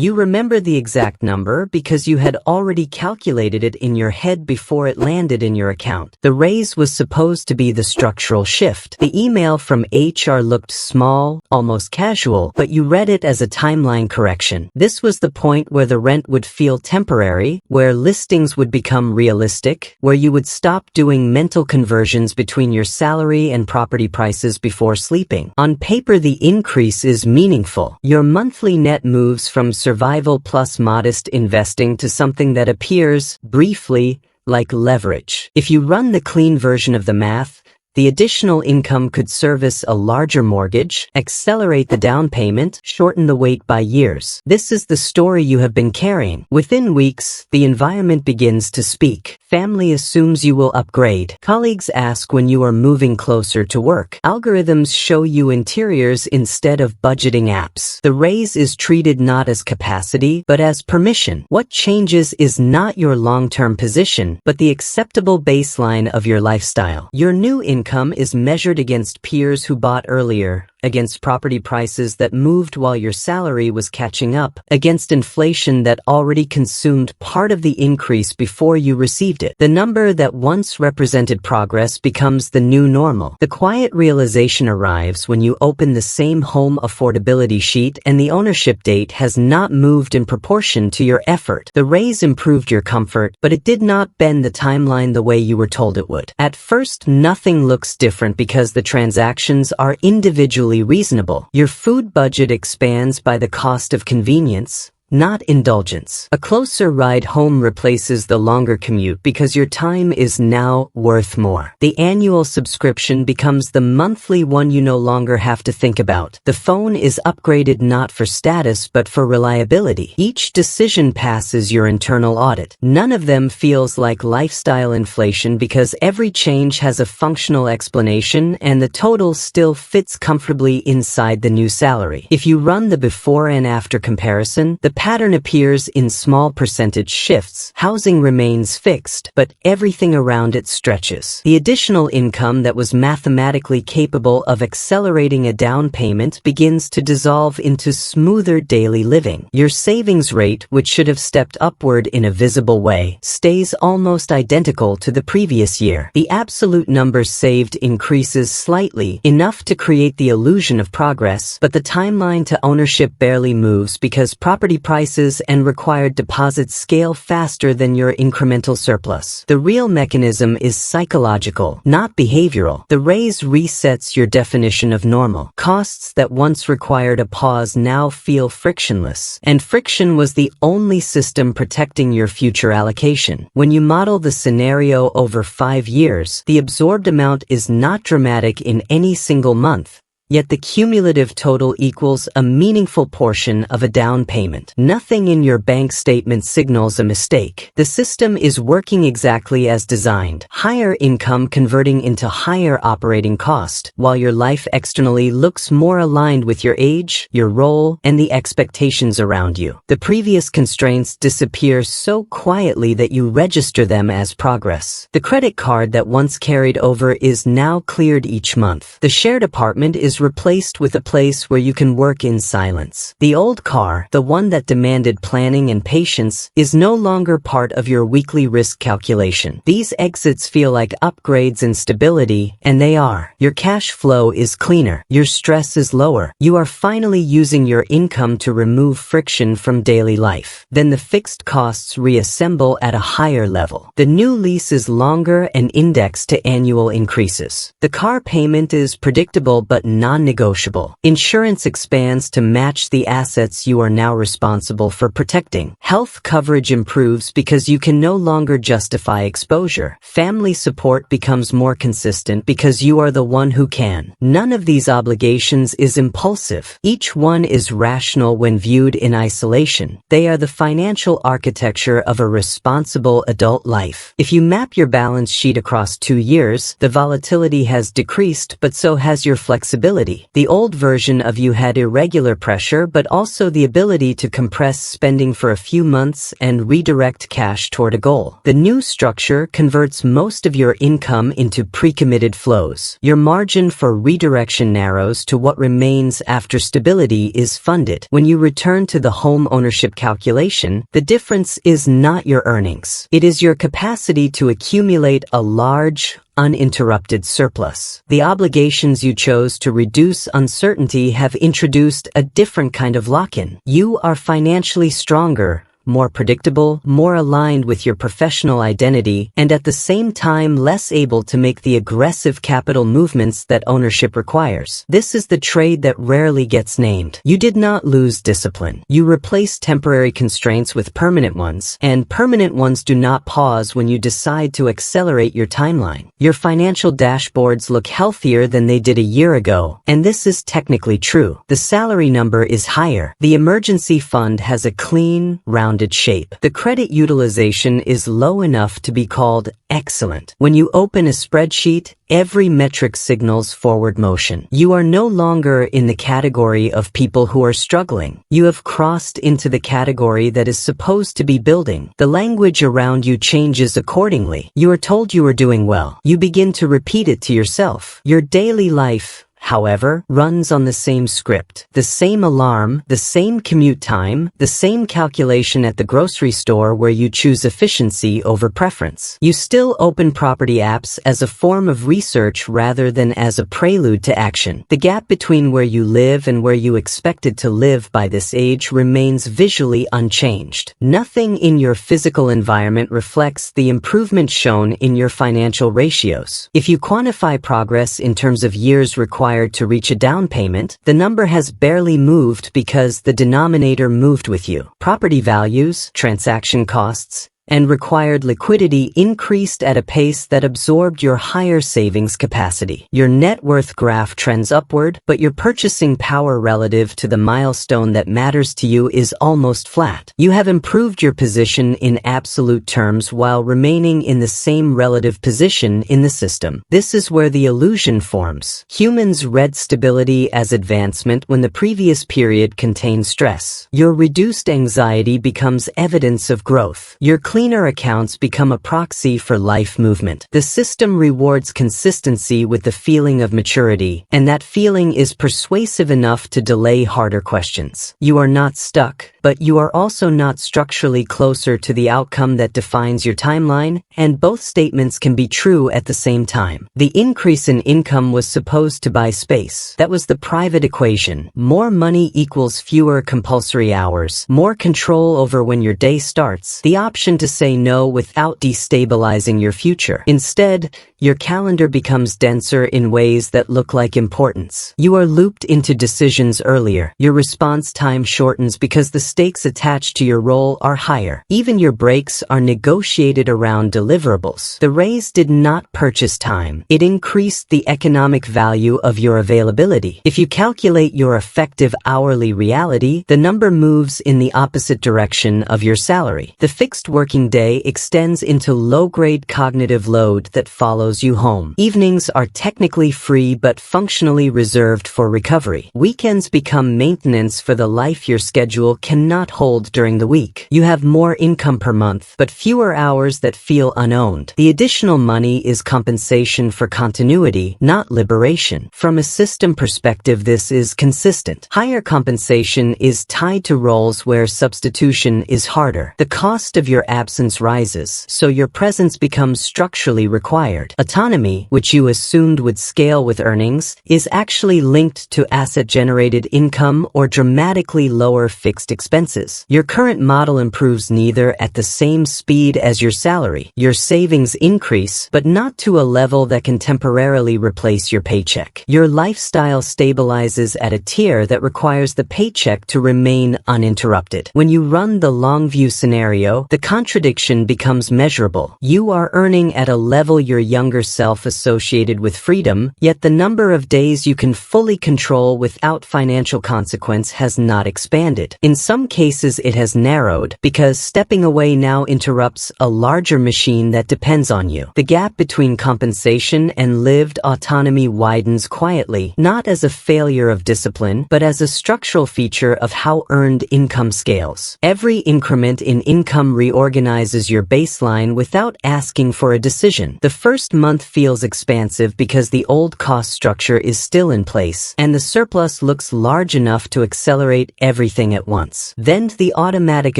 You remember the exact number because you had already calculated it in your head before it landed in your account. The raise was supposed to be the structural shift. The email from HR looked small, almost casual, but you read it as a timeline correction. This was the point where the rent would feel temporary, where listings would become realistic, where you would stop doing mental conversions between your salary and property prices before sleeping. On paper, the increase is meaningful. Your monthly net moves from survival plus modest investing to something that appears, briefly, like leverage. If you run the clean version of the math, the additional income could service a larger mortgage, accelerate the down payment, shorten the wait by years. This is the story you have been carrying. Within weeks, the environment begins to speak. Family assumes you will upgrade. Colleagues ask when you are moving closer to work. Algorithms show you interiors instead of budgeting apps. The raise is treated not as capacity, but as permission. What changes is not your long-term position, but the acceptable baseline of your lifestyle. Your new income is measured against peers who bought earlier, against property prices that moved while your salary was catching up, against inflation that already consumed part of the increase before you received it. The number that once represented progress becomes the new normal. The quiet realization arrives when you open the same home affordability sheet and the ownership date has not moved in proportion to your effort. The raise improved your comfort, but it did not bend the timeline the way you were told it would. At first, nothing looks different because the transactions are individually reasonable. Your food budget expands by the cost of convenience, not indulgence. A closer ride home replaces the longer commute because your time is now worth more. The annual subscription becomes the monthly one you no longer have to think about. The phone is upgraded not for status but for reliability. Each decision passes your internal audit. None of them feels like lifestyle inflation because every change has a functional explanation and the total still fits comfortably inside the new salary. If you run the before and after comparison, the pattern appears in small percentage shifts. Housing remains fixed, but everything around it stretches. The additional income that was mathematically capable of accelerating a down payment begins to dissolve into smoother daily living. Your savings rate, which should have stepped upward in a visible way, stays almost identical to the previous year. The absolute number saved increases slightly, enough to create the illusion of progress, but the timeline to ownership barely moves because property prices and required deposits scale faster than your incremental surplus. The real mechanism is psychological, not behavioral. The raise resets your definition of normal. Costs that once required a pause now feel frictionless, and friction was the only system protecting your future allocation. When you model the scenario over 5 years, the absorbed amount is not dramatic in any single month. Yet the cumulative total equals a meaningful portion of a down payment. Nothing in your bank statement signals a mistake. The system is working exactly as designed. Higher income converting into higher operating cost, while your life externally looks more aligned with your age, your role, and the expectations around you. The previous constraints disappear so quietly that you register them as progress. The credit card that once carried over is now cleared each month. The shared apartment is replaced with a place where you can work in silence. The old car, the one that demanded planning and patience, is no longer part of your weekly risk calculation. These exits feel like upgrades in stability, and they are. Your cash flow is cleaner. Your stress is lower. You are finally using your income to remove friction from daily life. Then the fixed costs reassemble at a higher level. The new lease is longer and indexed to annual increases. The car payment is predictable but non-negotiable. Insurance expands to match the assets you are now responsible for protecting. Health coverage improves because you can no longer justify exposure. Family support becomes more consistent because you are the one who can. None of these obligations is impulsive. Each one is rational when viewed in isolation. They are the financial architecture of a responsible adult life. If you map your balance sheet across 2 years, the volatility has decreased, but so has your flexibility. stability. The old version of you had irregular pressure, but also the ability to compress spending for a few months and redirect cash toward a goal. The new structure converts most of your income into pre-committed flows. Your margin for redirection narrows to what remains after stability is funded. When you return to the home ownership calculation, the difference is not your earnings. It is your capacity to accumulate a large, uninterrupted surplus. The obligations you chose to reduce uncertainty have introduced a different kind of lock-in. You are financially stronger, more predictable, more aligned with your professional identity, and at the same time less able to make the aggressive capital movements that ownership requires. This is the trade that rarely gets named. You did not lose discipline. You replaced temporary constraints with permanent ones, and permanent ones do not pause when you decide to accelerate your timeline. Your financial dashboards look healthier than they did a year ago, and this is technically true. The salary number is higher. The emergency fund has a clean, rounded shape. The credit utilization is low enough to be called excellent. When you open a spreadsheet, every metric signals forward motion. You are no longer in the category of people who are struggling. You have crossed into the category that is supposed to be building. The language around you changes accordingly. You are told you are doing well. You begin to repeat it to yourself. Your daily life, however, runs on the same script. The same alarm, the same commute time, the same calculation at the grocery store where you choose efficiency over preference. You still open property apps as a form of research rather than as a prelude to action. The gap between where you live and where you expected to live by this age remains visually unchanged. Nothing in your physical environment reflects the improvement shown in your financial ratios. If you quantify progress in terms of years required to reach a down payment, the number has barely moved because the denominator moved with you. Property values, transaction costs, and required liquidity increased at a pace that absorbed your higher savings capacity. Your net worth graph trends upward, but your purchasing power relative to the milestone that matters to you is almost flat. You have improved your position in absolute terms while remaining in the same relative position in the system. This is where the illusion forms. Humans read stability as advancement when the previous period contained stress. Your reduced anxiety becomes evidence of growth. Your cleaner accounts become a proxy for life movement. The system rewards consistency with the feeling of maturity, and that feeling is persuasive enough to delay harder questions. You are not stuck, but you are also not structurally closer to the outcome that defines your timeline, and both statements can be true at the same time. The increase in income was supposed to buy space. That was the private equation. More money equals fewer compulsory hours, more control over when your day starts, the option to say no without destabilizing your future. Instead, your calendar becomes denser in ways that look like importance. You are looped into decisions earlier. Your response time shortens because the stakes attached to your role are higher. Even your breaks are negotiated around deliverables. The raise did not purchase time. It increased the economic value of your availability. If you calculate your effective hourly reality, the number moves in the opposite direction of your salary. The fixed working day extends into low-grade cognitive load that follows you home. Evenings are technically free but functionally reserved for recovery. Weekends become maintenance for the life your schedule cannot hold during the week. You have more income per month, but fewer hours that feel unowned. The additional money is compensation for continuity, not liberation. From a system perspective, this is consistent. Higher compensation is tied to roles where substitution is harder. The cost of your absence rises, so your presence becomes structurally required. Autonomy, which you assumed would scale with earnings, is actually linked to asset-generated income or dramatically lower fixed expenses. Your current model improves neither at the same speed as your salary. Your savings increase, but not to a level that can temporarily replace your paycheck. Your lifestyle stabilizes at a tier that requires the paycheck to remain uninterrupted. When you run the long view scenario, the contribution contradiction becomes measurable. You are earning at a level your younger self associated with freedom, yet the number of days you can fully control without financial consequence has not expanded. In some cases, it has narrowed, because stepping away now interrupts a larger machine that depends on you. The gap between compensation and lived autonomy widens quietly, not as a failure of discipline, but as a structural feature of how earned income scales. Every increment in income reorganizes your baseline without asking for a decision. The first month feels expansive because the old cost structure is still in place, and the surplus looks large enough to accelerate everything at once. Then the automatic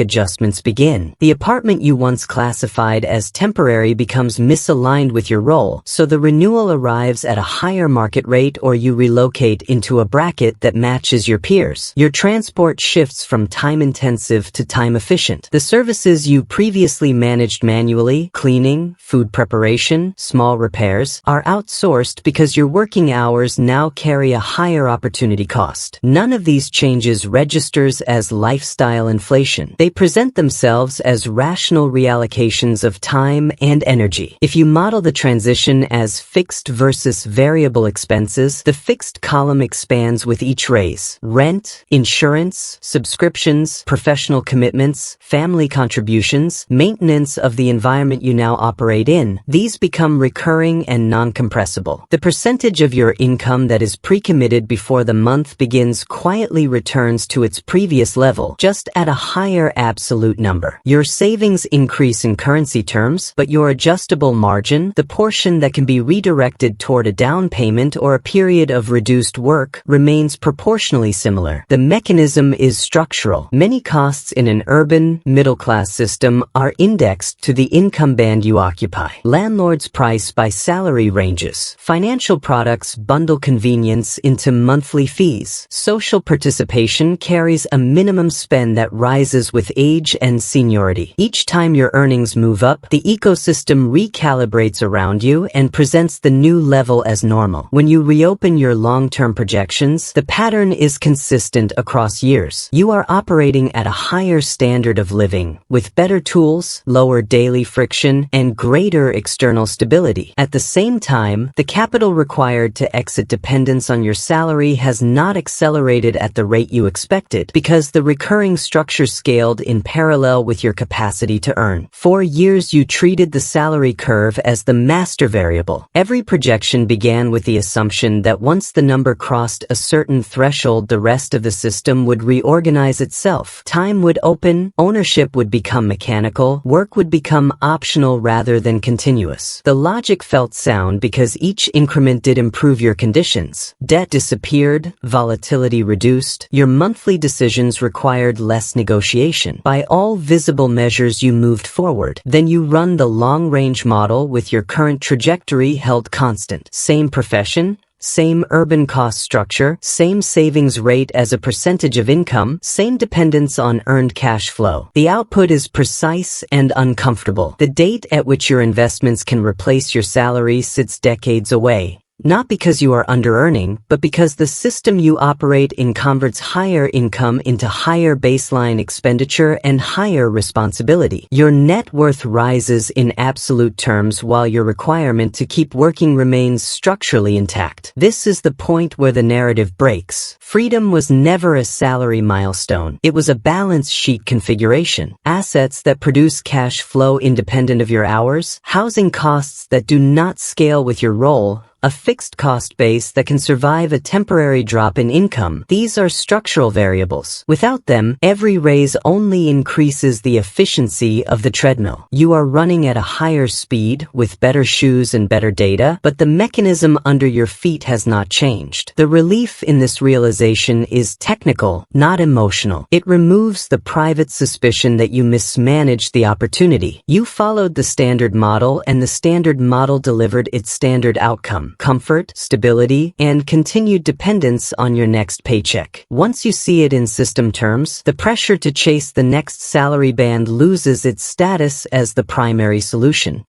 adjustments begin. The apartment you once classified as temporary becomes misaligned with your role, so the renewal arrives at a higher market rate or you relocate into a bracket that matches your peers. Your transport shifts from time-intensive to time-efficient. The services you previously managed manually, cleaning, food preparation, small repairs, are outsourced because your working hours now carry a higher opportunity cost. None of these changes registers as lifestyle inflation. They present themselves as rational reallocations of time and energy. If you model the transition as fixed versus variable expenses, the fixed column expands with each raise. Rent, insurance, subscriptions, professional commitments, family contributions, maintenance of the environment you now operate in, these become recurring and non-compressible. The percentage of your income that is pre-committed before the month begins quietly returns to its previous level, just at a higher absolute number. Your savings increase in currency terms, but your adjustable margin, the portion that can be redirected toward a down payment or a period of reduced work, remains proportionally similar. The mechanism is structural. Many costs in an urban, middle-class system are indexed to the income band you occupy. Landlords price by salary ranges. Financial products bundle convenience into monthly fees. Social participation carries a minimum spend that rises with age and seniority. Each time your earnings move up, the ecosystem recalibrates around you and presents the new level as normal. When you reopen your long-term projections, the pattern is consistent across years. You are operating at a higher standard of living, with better tools, lower daily friction, and greater external stability. At the same time, the capital required to exit dependence on your salary has not accelerated at the rate you expected, because the recurring structure scaled in parallel with your capacity to earn. For years, you treated the salary curve as the master variable. Every projection began with the assumption that once the number crossed a certain threshold, the rest of the system would reorganize itself. Time would open, ownership would become mechanical, work would become optional rather than continuous. The logic felt sound because each increment did improve your conditions. Debt disappeared, volatility reduced, your monthly decisions required less negotiation. By all visible measures, you moved forward. Then you run the long-range model with your current trajectory held constant. Same profession, same urban cost structure, same savings rate as a percentage of income, same dependence on earned cash flow. The output is precise and uncomfortable. The date at which your investments can replace your salary sits decades away. Not because you are under-earning, but because the system you operate in converts higher income into higher baseline expenditure and higher responsibility. Your net worth rises in absolute terms while your requirement to keep working remains structurally intact. This is the point where the narrative breaks. Freedom was never a salary milestone. It was a balance sheet configuration. Assets that produce cash flow independent of your hours, housing costs that do not scale with your role, a fixed cost base that can survive a temporary drop in income. These are structural variables. Without them, every raise only increases the efficiency of the treadmill. You are running at a higher speed with better shoes and better data, but the mechanism under your feet has not changed. The relief in this realization is technical, not emotional. It removes the private suspicion that you mismanaged the opportunity. You followed the standard model, and the standard model delivered its standard outcome. Comfort, stability, and continued dependence on your next paycheck. Once you see it in system terms, the pressure to chase the next salary band loses its status as the primary solution.